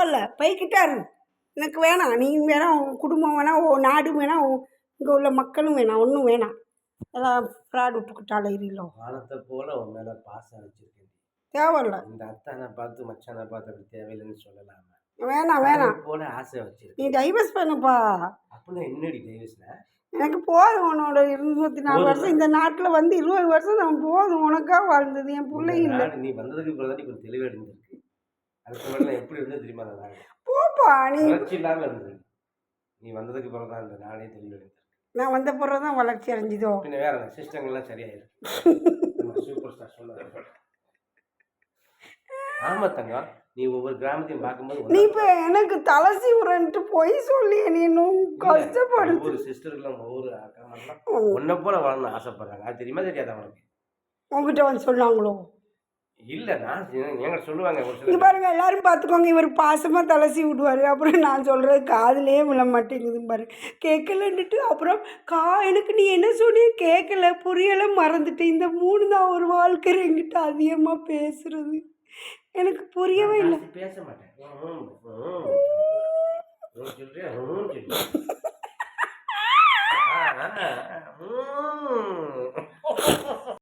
இல்லை போய்கிட்டாரு. எனக்கு வேணாம். நீ வேணாம், உன் குடும்பம் வேணாம், உன் நாடு வேணாம், இங்கே உள்ள மக்களும் வேணாம், ஒன்றும் வேணாம். எல்லாம் ஃப்ராட் விட்டுக்கிட்டால இருளோ. வானத்தை போல உன் மேலே பாசம் வச்சிருக்கேன். தேவையில்ல. இந்த அத்தானை பார்த்து மச்சானை பார்த்து அப்படி தேவையில்லைன்னு சொல்லலாமா? வேணாம் வேணாம். போல ஆசை வச்சிருக்கேன். நீ டைவர்ஸ் பண்ணுப்பா. அப்படின்னா என்னடி டைவர்ஸ்னா? எனக்கு போதும். உன்னோட 204 வருஷம் இந்த நாட்டில் வந்து 20 வருஷம் நான் போதும். உனக்காக வாழ்ந்தது என் பிள்ளைங்க இல்லை. நீ வந்ததுக்கு பிறகு தான் கொஞ்சம் தெளிவாக இருந்திருக்கு. அதுக்கு முன்னாடி எப்படி இருந்தது தெரியுமா? நான் போப்பா. நீ வளர்ச்சி இல்லாமல் இருந்தது. நீ வந்ததுக்கு பிறகு தான் இந்த நாடே தெளிவாக இருந்தது. நான் வந்த பிறகு தான் வளர்ச்சி அடைஞ்சிதோ? பின்ன வேற சிஸ்டங்கள்லாம் சரியாயிருக்கு. சூப்பர் ஸ்டார் சொல்ல. ஆமா தங்கம், நீ ஒவ்வொரு கிராமத்தையும் பார்க்கும்போது நீ இப்போ எனக்கு தலசி உரன்ட்டு போய் சொல்லி நீ இன்னும் கஷ்டப்படு. ஒவ்வொரு சிஸ்டர்களும் ஒவ்வொரு அக்காமெல்லாம் உன்னை போல வாழணும்னு ஆசைப்படுறாங்க. அது தெரியுமா தெரியாத அவனுக்கு? உங்ககிட்ட வந்து சொன்னாங்களோ? இல்லை, நான் எங்க சொல்லுவாங்க. இங்கே பாருங்க, எல்லாரும் பார்த்துக்கோங்க. இவர் பாசமாக தலசி விடுவார். அப்புறம் நான் சொல்கிறது காதுலே விழ மாட்டேங்குது பாரு. கேட்கலன்னுட்டு அப்புறம் எனக்கு நீ என்ன சொன்னி கேட்கல, புரியலை, மறந்துட்டு. இந்த 3 தான் ஒரு வாழ்க்கை. என்கிட்ட அதிகமாக பேசுறது எனக்கு புரியவே இல்லை. பேச மாட்டேன். சொல்றியா?